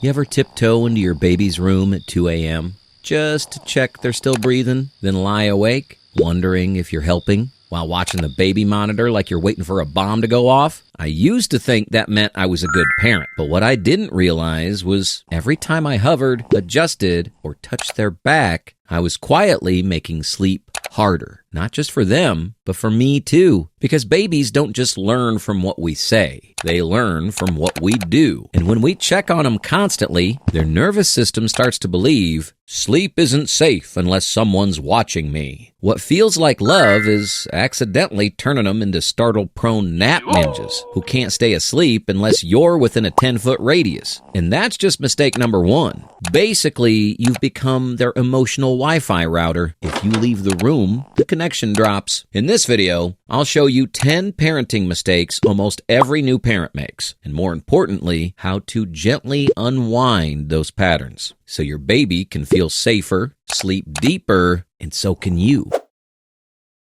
You ever tiptoe into your baby's room at 2 a.m. just to check they're still breathing, then lie awake, wondering if you're helping while watching the baby monitor like you're waiting for a bomb to go off? I used to think that meant I was a good parent, but what I didn't realize was every time I hovered, adjusted, or touched their back, I was quietly making sleep harder. Not just for them, but for me too. Because babies don't just learn from what we say. They learn from what we do. And when we check on them constantly, their nervous system starts to believe, sleep isn't safe unless someone's watching me. What feels like love is accidentally turning them into startle-prone nap ninjas who can't stay asleep unless you're within a 10-foot radius. And that's just mistake number one. Basically, you've become their emotional Wi-Fi router. If you leave the room, the connection drops. In this video, I'll show you 10 parenting mistakes almost every new parent makes, and more importantly, how to gently unwind those patterns so your baby can feel safer, sleep deeper, and so can you.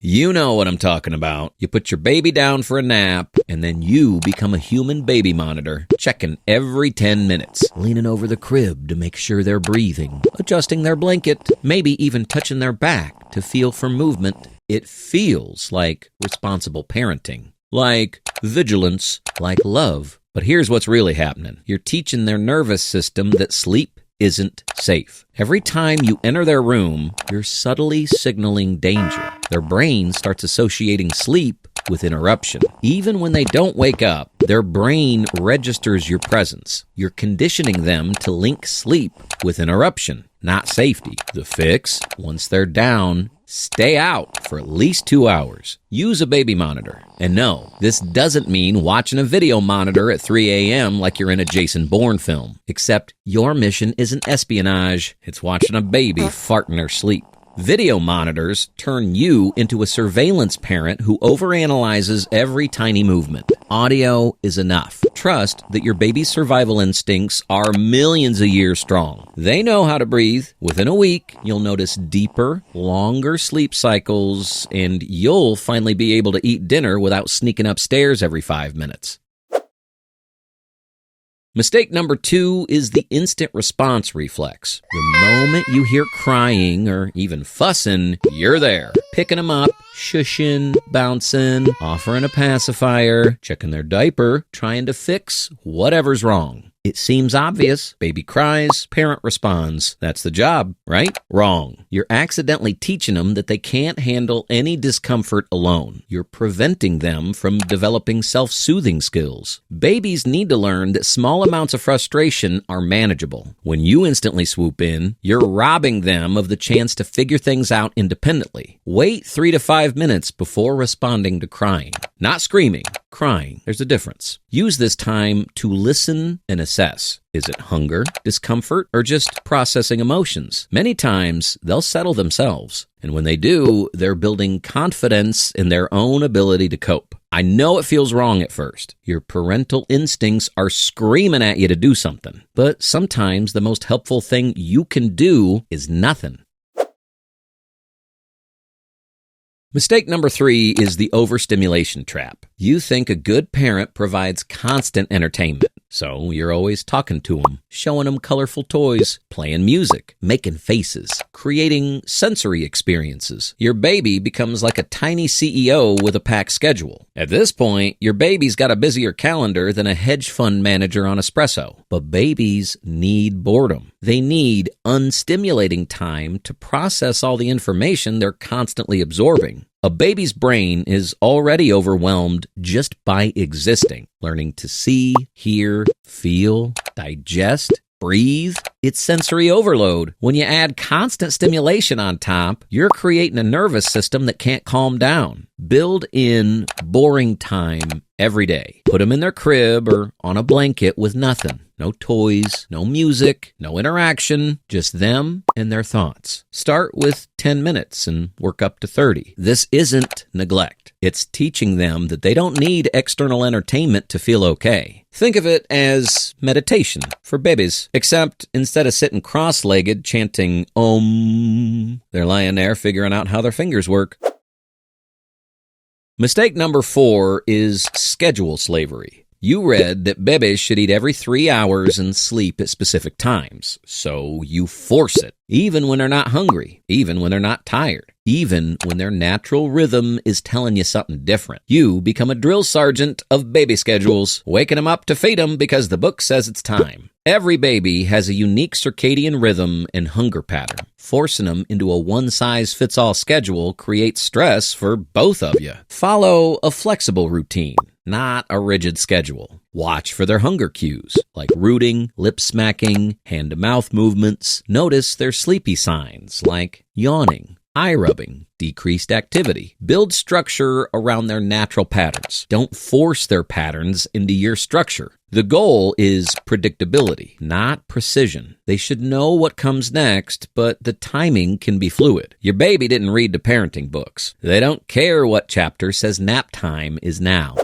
You know what I'm talking about. You put your baby down for a nap, and then you become a human baby monitor, checking every 10 minutes, leaning over the crib to make sure they're breathing, adjusting their blanket, maybe even touching their back to feel for movement. It feels like responsible parenting, like vigilance, like love. But here's what's really happening. You're teaching their nervous system that sleep isn't safe. Every time you enter their room, you're subtly signaling danger. Their brain starts associating sleep with interruption. Even when they don't wake up, their brain registers your presence. You're conditioning them to link sleep with interruption, not safety. The fix, once they're down, stay out for at least 2 hours. Use a baby monitor. And no, this doesn't mean watching a video monitor at 3 a.m. like you're in a Jason Bourne film. Except your mission isn't espionage. It's watching a baby fart in their sleep. Video monitors turn you into a surveillance parent who overanalyzes every tiny movement. Audio is enough. Trust that your baby's survival instincts are millions of years strong. They know how to breathe. Within a week, you'll notice deeper, longer sleep cycles, and you'll finally be able to eat dinner without sneaking upstairs every 5 minutes. Mistake number 2 is the instant response reflex. The moment you hear crying or even fussing, you're there. Picking them up, shushing, bouncing, offering a pacifier, checking their diaper, trying to fix whatever's wrong. It seems obvious. Baby cries, parent responds. That's the job, right? Wrong. You're accidentally teaching them that they can't handle any discomfort alone. You're preventing them from developing self-soothing skills. Babies need to learn that small amounts of frustration are manageable. When you instantly swoop in, you're robbing them of the chance to figure things out independently. Wait 3 to 5 minutes before responding to crying. Not screaming, crying. There's a difference. Use this time to listen and assess. Is it hunger, discomfort, or just processing emotions? Many times, they'll settle themselves. And when they do, they're building confidence in their own ability to cope. I know it feels wrong at first. Your parental instincts are screaming at you to do something. But sometimes the most helpful thing you can do is nothing. Mistake number 3 is the overstimulation trap. You think a good parent provides constant entertainment. So you're always talking to them, showing them colorful toys, playing music, making faces, creating sensory experiences. Your baby becomes like a tiny CEO with a packed schedule. At this point, your baby's got a busier calendar than a hedge fund manager on espresso. But babies need boredom. They need unstimulating time to process all the information they're constantly absorbing. A baby's brain is already overwhelmed just by existing, learning to see, hear, feel, digest, breathe. It's sensory overload. When you add constant stimulation on top, you're creating a nervous system that can't calm down. Build in boring time every day. Put them in their crib or on a blanket with nothing. No toys, no music, no interaction, just them and their thoughts. Start with 10 minutes and work up to 30. This isn't neglect. It's teaching them that they don't need external entertainment to feel okay. Think of it as meditation for babies, except instead of sitting cross-legged chanting Om, they're lying there figuring out how their fingers work. Mistake number 4 is schedule slavery. You read that babies should eat every 3 hours and sleep at specific times. So you force it, even when they're not hungry, even when they're not tired, even when their natural rhythm is telling you something different. You become a drill sergeant of baby schedules, waking them up to feed them because the book says it's time. Every baby has a unique circadian rhythm and hunger pattern. Forcing them into a one-size-fits-all schedule creates stress for both of you. Follow a flexible routine, not a rigid schedule. Watch for their hunger cues, like rooting, lip smacking, hand-to-mouth movements. Notice their sleepy signs, like yawning, eye rubbing, decreased activity. Build structure around their natural patterns. Don't force their patterns into your structure. The goal is predictability, not precision. They should know what comes next, but the timing can be fluid. Your baby didn't read the parenting books. They don't care what chapter says nap time is now.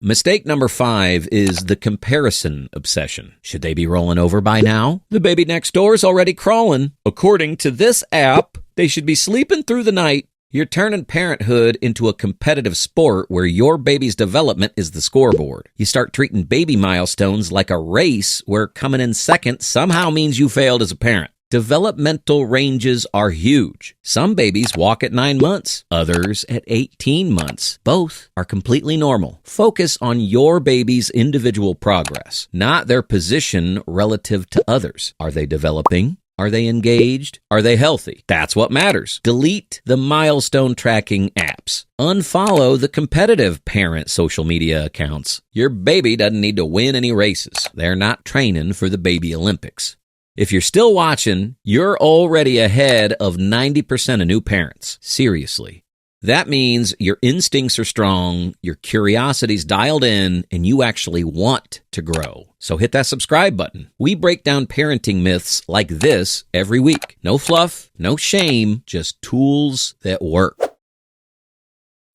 Mistake number 5 is the comparison obsession. Should they be rolling over by now? The baby next door is already crawling. According to this app, they should be sleeping through the night. You're turning parenthood into a competitive sport where your baby's development is the scoreboard. You start treating baby milestones like a race where coming in second somehow means you failed as a parent. Developmental ranges are huge. Some babies walk at 9 months, others at 18 months. Both are completely normal. Focus on your baby's individual progress, not their position relative to others. Are they developing? Are they engaged? Are they healthy? That's what matters. Delete the milestone tracking apps. Unfollow the competitive parent social media accounts. Your baby doesn't need to win any races. They're not training for the baby Olympics. If you're still watching, you're already ahead of 90% of new parents. Seriously. That means your instincts are strong, your curiosity's dialed in, and you actually want to grow. So hit that subscribe button. We break down parenting myths like this every week. No fluff, no shame, just tools that work.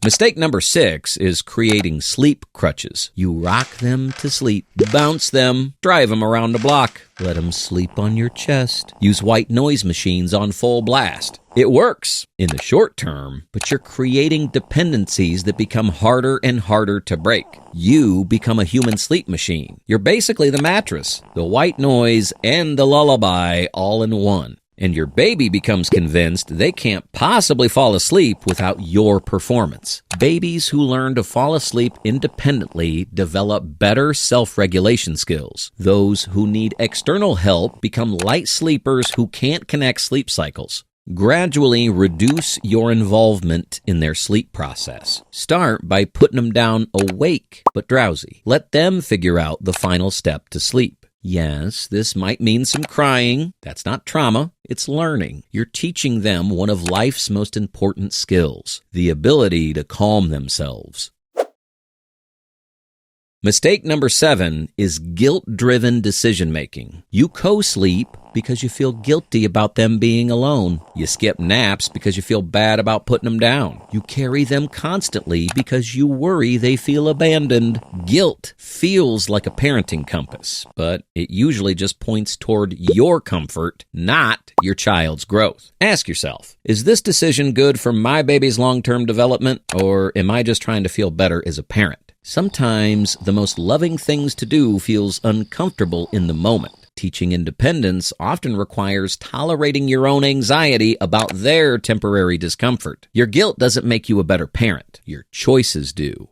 Mistake number 6 is creating sleep crutches. You rock them to sleep, bounce them, drive them around the block, let them sleep on your chest. Use white noise machines on full blast. It works in the short term, but you're creating dependencies that become harder and harder to break. You become a human sleep machine. You're basically the mattress, the white noise, and the lullaby all in one. And your baby becomes convinced they can't possibly fall asleep without your performance. Babies who learn to fall asleep independently develop better self-regulation skills. Those who need external help become light sleepers who can't connect sleep cycles. Gradually reduce your involvement in their sleep process. Start by putting them down awake but drowsy. Let them figure out the final step to sleep. Yes, this might mean some crying. That's not trauma, it's learning. You're teaching them one of life's most important skills, the ability to calm themselves. Mistake number 7 is guilt-driven decision-making. You co-sleep because you feel guilty about them being alone. You skip naps because you feel bad about putting them down. You carry them constantly because you worry they feel abandoned. Guilt feels like a parenting compass, but it usually just points toward your comfort, not your child's growth. Ask yourself, is this decision good for my baby's long-term development, or am I just trying to feel better as a parent? Sometimes the most loving things to do feels uncomfortable in the moment. Teaching independence often requires tolerating your own anxiety about their temporary discomfort. Your guilt doesn't make you a better parent. Your choices do.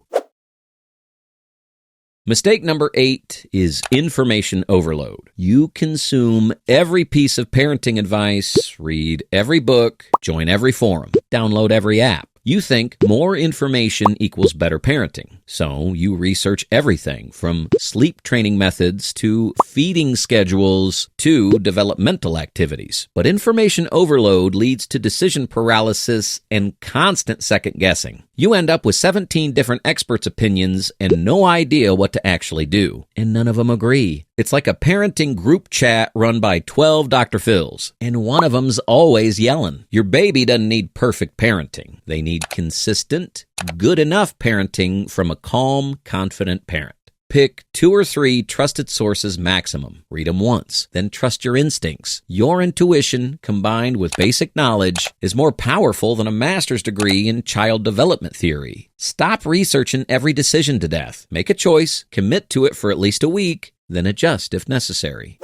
Mistake number 8 is information overload. You consume every piece of parenting advice, read every book, join every forum, download every app. You think more information equals better parenting. So you research everything from sleep training methods to feeding schedules to developmental activities. But information overload leads to decision paralysis and constant second guessing. You end up with 17 different experts' opinions and no idea what to actually do. And none of them agree. It's like a parenting group chat run by 12 Dr. Phils, and one of them's always yelling. Your baby doesn't need perfect parenting. They need consistent, good enough parenting from a calm, confident parent. Pick 2 or 3 trusted sources maximum. Read them once, then trust your instincts. Your intuition, combined with basic knowledge, is more powerful than a master's degree in child development theory. Stop researching every decision to death. Make a choice, commit to it for at least a week, then adjust if necessary.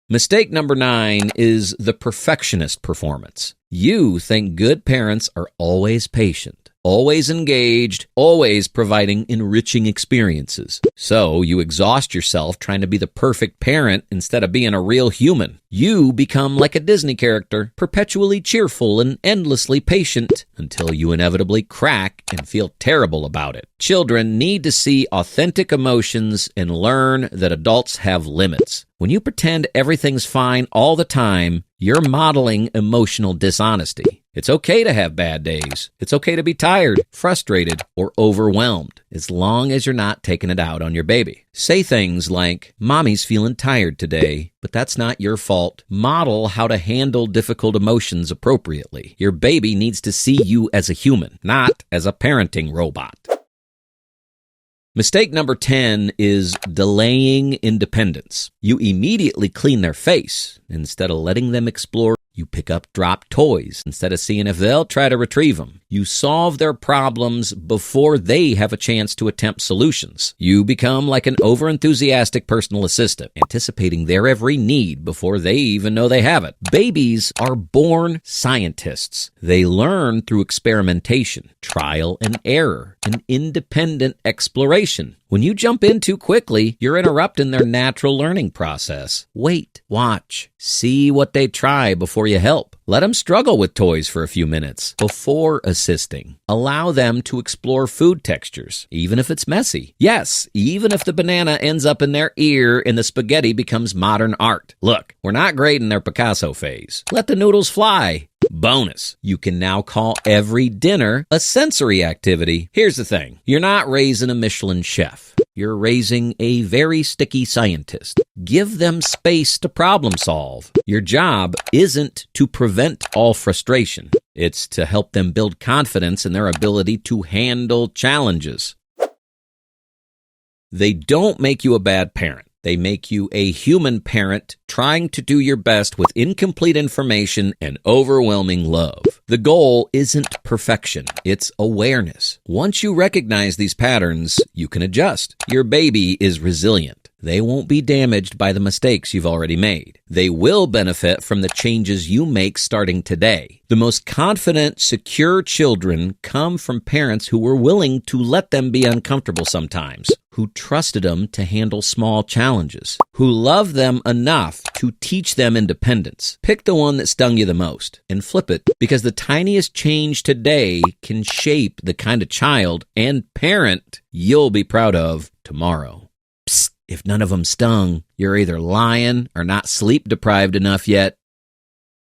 Mistake number 9 is the perfectionist performance. You think good parents are always patient, always engaged, always providing enriching experiences. So you exhaust yourself trying to be the perfect parent instead of being a real human. You become like a Disney character, perpetually cheerful and endlessly patient until you inevitably crack and feel terrible about it. Children need to see authentic emotions and learn that adults have limits. When you pretend everything's fine all the time, you're modeling emotional dishonesty. It's okay to have bad days. It's okay to be tired, frustrated, or overwhelmed, as long as you're not taking it out on your baby. Say things like, "Mommy's feeling tired today," but that's not your fault. Model how to handle difficult emotions appropriately. Your baby needs to see you as a human, not as a parenting robot. Mistake number 10 is delaying independence. You immediately clean their face. Instead of letting them explore, you pick up dropped toys instead of seeing if they'll try to retrieve them. You solve their problems before they have a chance to attempt solutions. You become like an overenthusiastic personal assistant, anticipating their every need before they even know they have it. Babies are born scientists. They learn through experimentation, trial and error, and independent exploration. When you jump in too quickly, you're interrupting their natural learning process. Wait, watch, see what they try before you help. Let them struggle with toys for a few minutes before assisting. Allow them to explore food textures, even if it's messy. Yes, even if the banana ends up in their ear and the spaghetti becomes modern art. Look, we're not grading their Picasso phase. Let the noodles fly. Bonus, you can now call every dinner a sensory activity. Here's the thing. You're not raising a Michelin chef. You're raising a very sticky scientist. Give them space to problem solve. Your job isn't to prevent all frustration. It's to help them build confidence in their ability to handle challenges. They don't make you a bad parent. They make you a human parent trying to do your best with incomplete information and overwhelming love. The goal isn't perfection, it's awareness. Once you recognize these patterns, you can adjust. Your baby is resilient. They won't be damaged by the mistakes you've already made. They will benefit from the changes you make starting today. The most confident, secure children come from parents who were willing to let them be uncomfortable sometimes, who trusted them to handle small challenges, who loved them enough to teach them independence. Pick the one that stung you the most and flip it, because the tiniest change today can shape the kind of child and parent you'll be proud of tomorrow. Psst, if none of them stung, you're either lying or not sleep deprived enough yet.